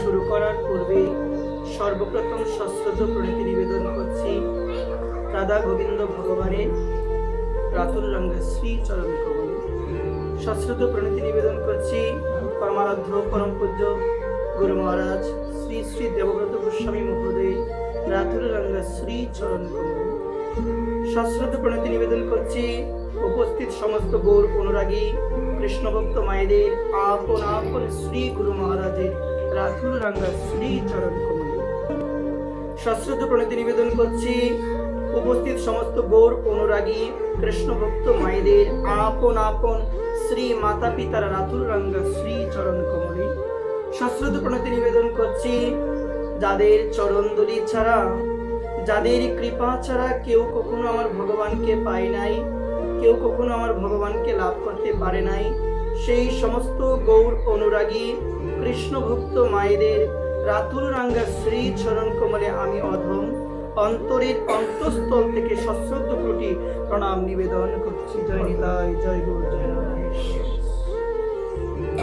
শুরু করার পূর্বে সর্বপ্রথম সশ্রদ্ধ প্রণতি নিবেদন করছি রাধা গোবিন্দ ভগবানের রাতুল রঙ্গা শ্রী চরণ কমল। সশ্রদ্ধ প্রণতি নিবেদন করছি পরমারাধ্য পরম পূজ্য গুরু মহারাজ শ্রী শ্রী দেবব্রত গোস্বামী মহোদয় রাতুল রঙ্গা শ্রী চরণ কমল। সশ্রদ্ধ প্রণতি নিবেদন করছি উপস্থিত সমস্ত গৌর অনুরাগী কৃষ্ণ ভক্ত মায়েদের আপন আপন শ্রী গুরু মহারাজের রাতুল রঙ্গা শ্রী চরণ কমল। সশ্রদ্ধ প্রণতি নিবেদন করছি উপস্থিত সমস্ত গৌর অনুরাগী কৃষ্ণ ভক্ত মায়েদের আপন আপন শ্রী মাতা পিতার রাতুল রঙ্গা শ্রী চরণ কমলে। সশ্রদ্ধ প্রণতি নিবেদন করছি যাদের চরণ দলি ছাড়া, যাদের কৃপা ছাড়া কেউ কখনো আমার ভগবানকে পায় নাই, কেউ কখনো আমার ভগবানকে লাভ করতে পারে নাই, সেই সমস্ত গৌর অনুরাগী কৃষ্ণ ভক্ত মায়েদের রাতুল রঙ্গা শ্রী চরণ কমলে আমি অধম অন্তরের অন্তঃস্থল থেকে সশ্রদ্ধ কোটি প্রণাম নিবেদন করছি। জয় নিতাই, জয় গুরু, জয় রাধেশ।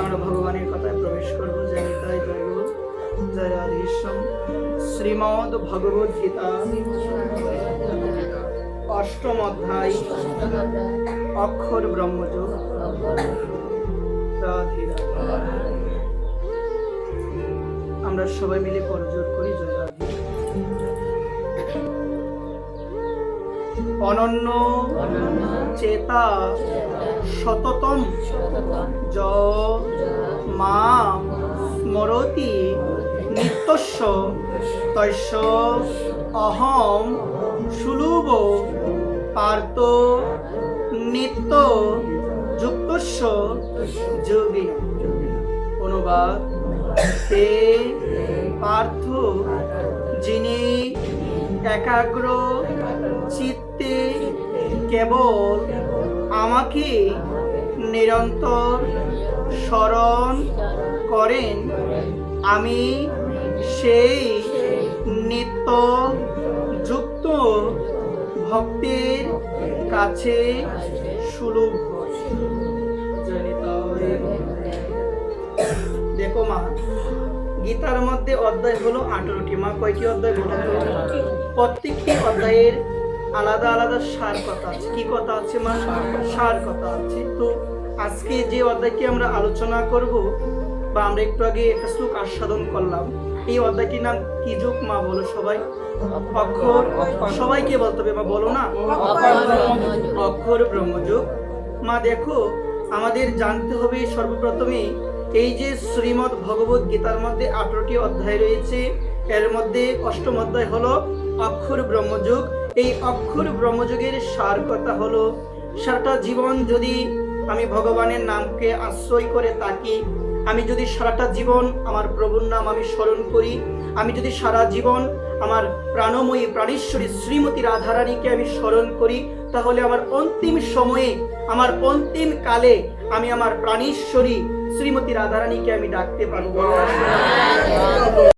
আমরা ভগবানের কথায় প্রবেশ করবো। জয় নিতাই, জয় গুরু, জয় রাধেশ। শ্রীমদ ভগবদ গীতা অষ্টম অধ্যায় অক্ষর ব্রহ্মযোগ। রাধে রাধে। আমরা সবাই মিলে করজোড় করি জয় রাধে। অনন্য চেতা সততম য মাম স্মরতি নিত্যস্য তস্য অহম সুলভ পার্থ নিত্য যুক্তস্য যোগিন। অনুবাদ: হে পার্থ, যিনি একাগ্র চিত্তে কেবল আমাকে নিরন্তর স্মরণ করেন, আমি সেই নিত্য যুক্ত ভক্তের কাছে সুলভ। দেখো মা, গীতার মধ্যে অধ্যায় হলো 18টি। মা কয়টি অধ্যায় বলুন? প্রত্যেকটি অধ্যায়ের আলাদা আলাদা সার কথা আছে। কি কথা আছে মা? সার কথা আছে। তো আজকে যে অধ্যায়টি আমরা আলোচনা করব, বা আমরা একটু আগে একটা শ্লোক আস্বাদন করলাম, এই অধ্যায়টির নাম কি যুগ মা? বলো সবাই। অক্ষর। সবাইকে বলতে হবে মা, বলো না। অক্ষর ব্রহ্মযুগ। মা দেখো, আমাদের জানতে হবে সর্বপ্রথমে এই যে শ্রীমদ ভগবদ গীতার মধ্যে 18টি অধ্যায় রয়েছে, এর মধ্যে অষ্টম অধ্যায় হলো অক্ষর ব্রহ্মযুগ। এই অক্ষর ব্রহ্মযুগের সার কথা হলো, সারাটা জীবন যদি আমি ভগবানের নামকে আশ্রয় করে থাকি, আমি যদি সারাটা জীবন আমার প্রভুর নাম আমি স্মরণ করি, আমি যদি সারা জীবন আমার প্রাণময়ী প্রাণেশ্বরী শ্রীমতী রাধারানীকে আমি স্মরণ করি, তাহলে আমার অন্তিম সময়ে, আমার অন্তিম কালে আমি আমার প্রাণেশ্বরী শ্রীমতী রাধারানীকে আমি ডাকতে পারবো।